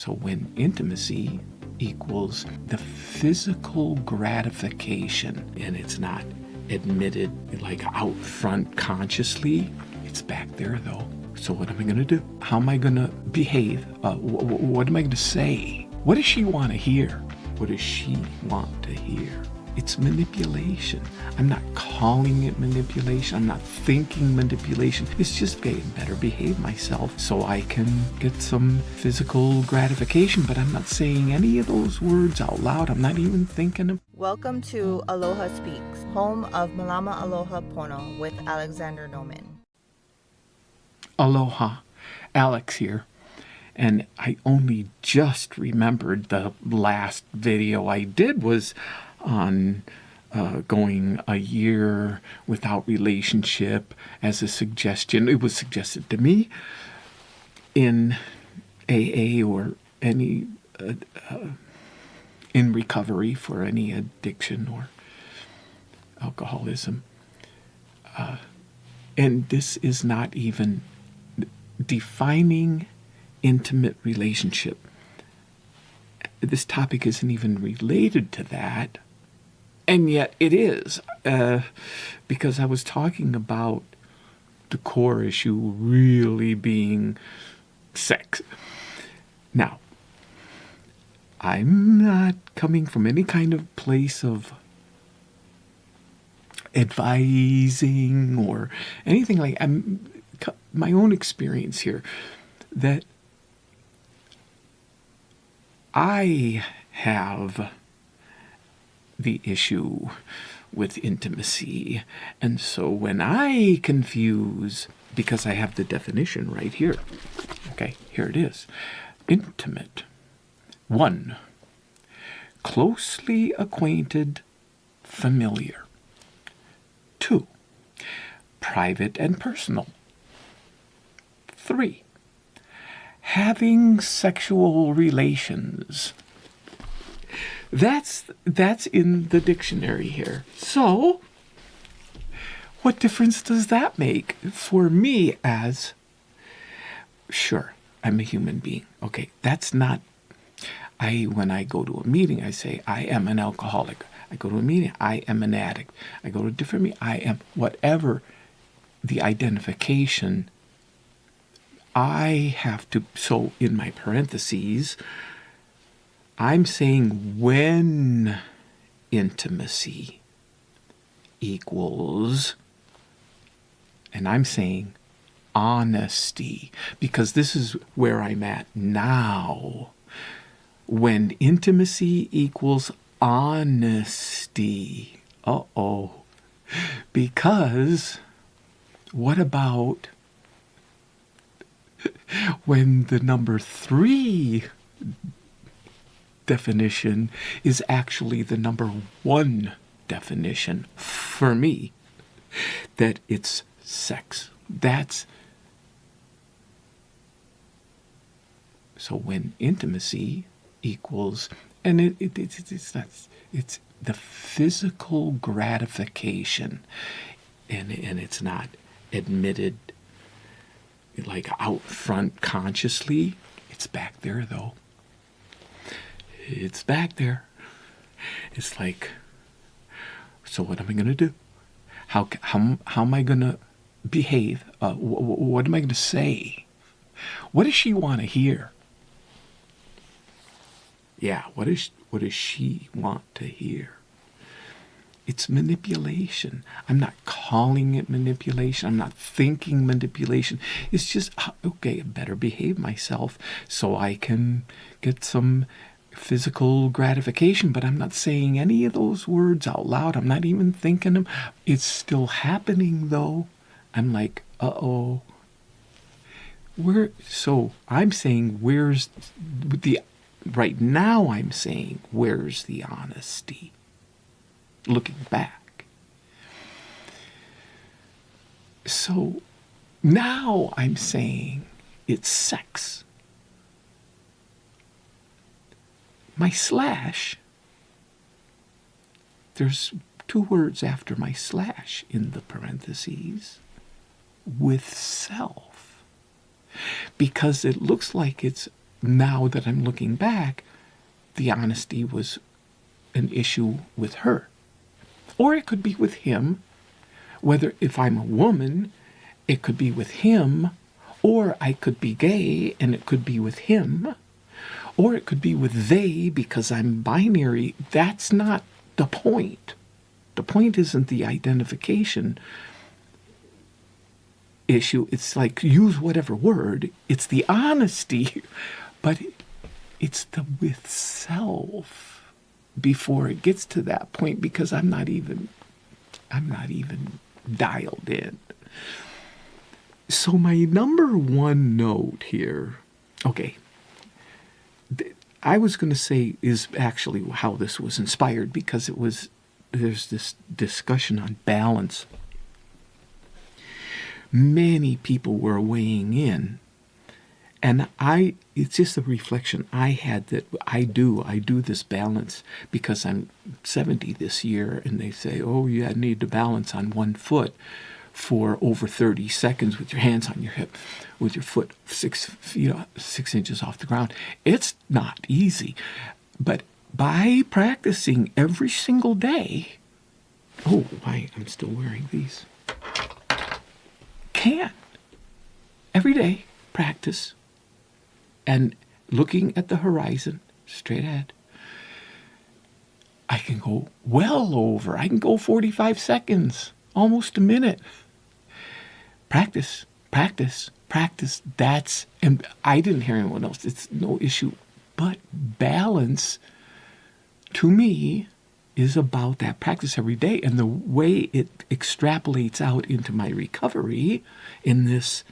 So when intimacy equals the physical gratification, and it's not admitted like out front consciously, it's back there though. So what am I going to do? How am I going to behave? What am I going to say? What does she want to hear? What does she want to hear? It's manipulation. I'm not calling it manipulation. I'm not thinking manipulation. It's just getting better behave myself so I can get some physical gratification, but I'm not saying any of those words out loud. I'm not even thinking them. Welcome to Aloha Speaks, home of Malama Aloha Pono with Alexander Noman. Aloha, Alex here. And I only just remembered the last video I did was on going a year without relationship as a suggestion. It was suggested to me in AA or any in recovery for any addiction or alcoholism. And this is not even defining intimate relationship. This topic isn't even related to that. And yet it is, because I was talking about the core issue really being sex. Now, I'm not coming from any kind of place of advising or anything like that. My own experience here, that I have the issue with intimacy. And so when I confuse, because I have the definition right here. Okay, here it is. Intimate. 1. Closely acquainted, familiar. 2. Private and personal. 3. Having sexual relations. That's in the dictionary here. So, what difference does that make for me as, sure, I'm a human being. Okay, that's not, when I go to a meeting, I say, I am an alcoholic. I go to a meeting, I am an addict. I go to a different meeting, I am whatever the identification. I have to, so in my parentheses, I'm saying when intimacy equals, and I'm saying honesty, because this is where I'm at now. When intimacy equals honesty, because what about when the number 3 definition is actually the number 1 definition for me, that it's sex. That's so when intimacy equals, and it's the physical gratification, and it's not admitted like out front consciously. It's back there though. It's back there. It's like, so what am I going to do? How am I going to behave? What am I going to say? What does she want to hear? Yeah, what does she want to hear? It's manipulation. I'm not calling it manipulation. I'm not thinking manipulation. It's just, okay, I better behave myself so I can get some physical gratification, but I'm not saying any of those words out loud. I'm not even thinking them. It's still happening though. I'm like, so I'm saying right now I'm saying, where's the honesty? Looking back. So now I'm saying it's sex. My slash, there's 2 words after my slash in the parentheses, with self. Because it looks like it's now that I'm looking back, the honesty was an issue with her. Or it could be with him. Whether if I'm a woman, it could be with him. Or I could be gay and it could be with him. Or it could be with they because I'm binary. That's not the point. The point isn't the identification issue. It's like, use whatever word. It's the honesty. But it's the with self before it gets to that point, because I'm not even dialed in. So my number one note here, okay, I was going to say is actually how this was inspired, because there's this discussion on balance. Many people were weighing in, and it's just a reflection I had that I do this balance because I'm 70 this year, and they say, oh, you need to balance on one foot for over 30 seconds with your hands on your hip, with your foot 6 inches off the ground. It's not easy. But by practicing every single day, I'm still wearing these. Every day, practice, and looking at the horizon, straight ahead, I can go I can go 45 seconds, almost a minute. Practice. And I didn't hear anyone else. It's no issue. But balance, to me, is about that practice every day. And the way it extrapolates out into my recovery in this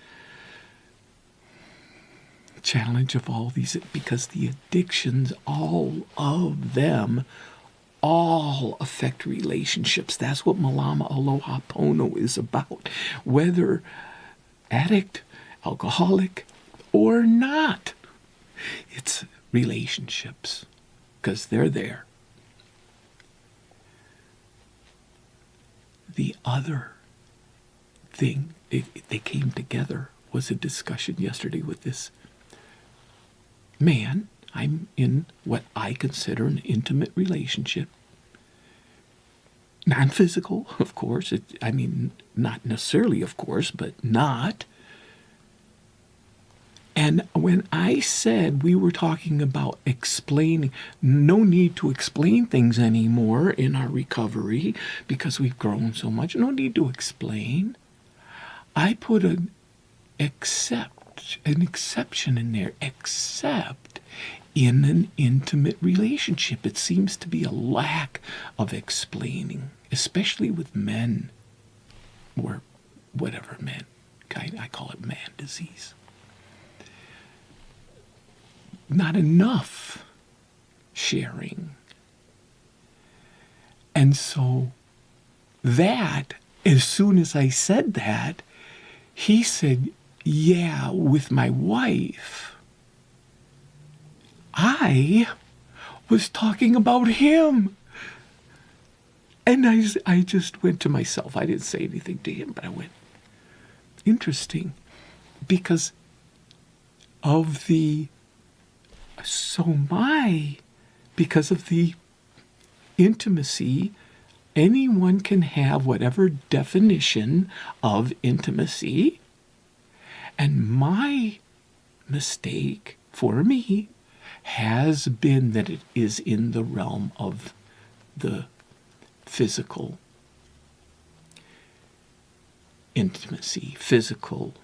challenge of all these, because the addictions, all of them, all affect relationships. That's what Malama Aloha Pono is about. Whether addict, alcoholic, or not, it's relationships, because they're there. The other thing, they came together, was a discussion yesterday with this man. I'm in what I consider an intimate relationship. Non-physical, of course. Not necessarily, of course, but not. And when I said we were talking about explaining, no need to explain things anymore in our recovery because we've grown so much, no need to explain, I put an exception in there, except in an intimate relationship. It seems to be a lack of explaining, especially with men, or whatever men. I call it man disease. Not enough sharing. And so that, as soon as I said that, he said, yeah, with my wife, I was talking about him. And I just went to myself. I didn't say anything to him, but I went, interesting, because of the intimacy, anyone can have whatever definition of intimacy. And my mistake, for me, has been that it is in the realm of the physical intimacy, physical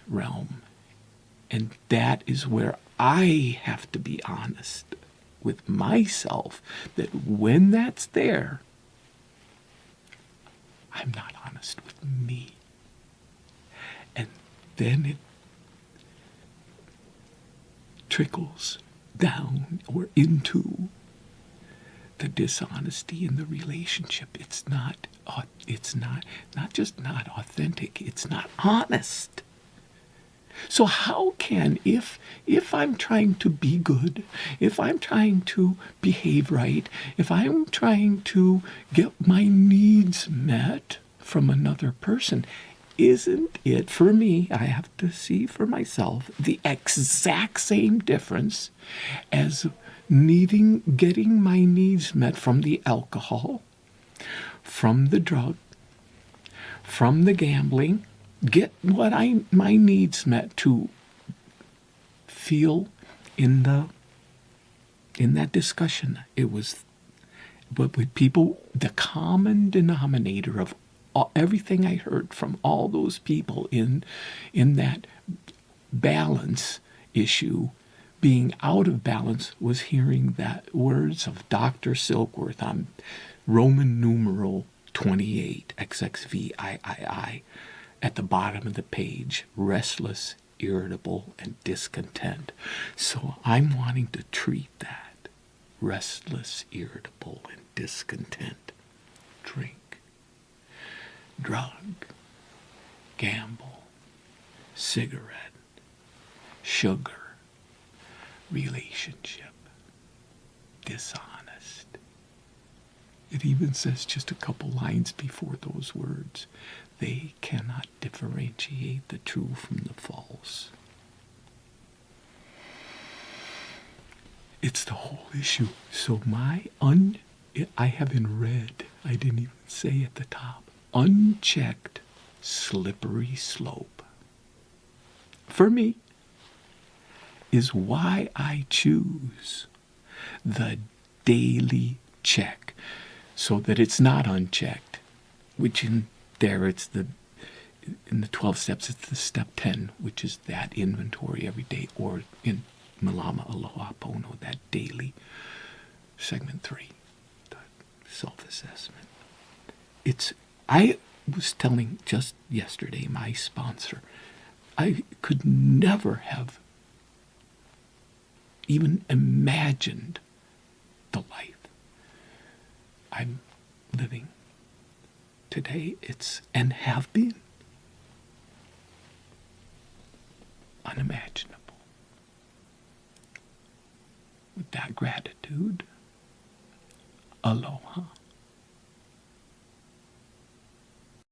realm. And that is where I have to be honest with myself, that when that's there, I'm not honest with me. And then it trickles down or into the dishonesty in the relationship. It's not just not authentic, it's not honest. So how can, if I'm trying to be good, if I'm trying to behave right, if I'm trying to get my needs met from another person, isn't it, for me, I have to see for myself, the exact same difference as getting my needs met from the alcohol, from the drug, from the gambling, get my needs met to feel in that discussion. It was, but with people, the common denominator of everything I heard from all those people in that balance issue, being out of balance, was hearing that words of Dr. Silkworth on Roman numeral 28, XXVIII, at the bottom of the page, restless, irritable, and discontent. So I'm wanting to treat that, restless, irritable, and discontent. Drink, drug, gamble, cigarette, sugar, relationship, dishonest. It even says just a couple lines before those words, they cannot differentiate the true from the false. It's the whole issue. So I have in red, I didn't even say at the top, unchecked, slippery slope, for me, is why I choose the daily check, so that it's not unchecked, which in the 12 steps, it's the step 10, which is that inventory every day, or in Malama Aloha Pono, that daily, segment 3, the self-assessment. I was telling just yesterday my sponsor, I could never have even imagined the life I'm living today. And have been unimaginable. With that gratitude, aloha.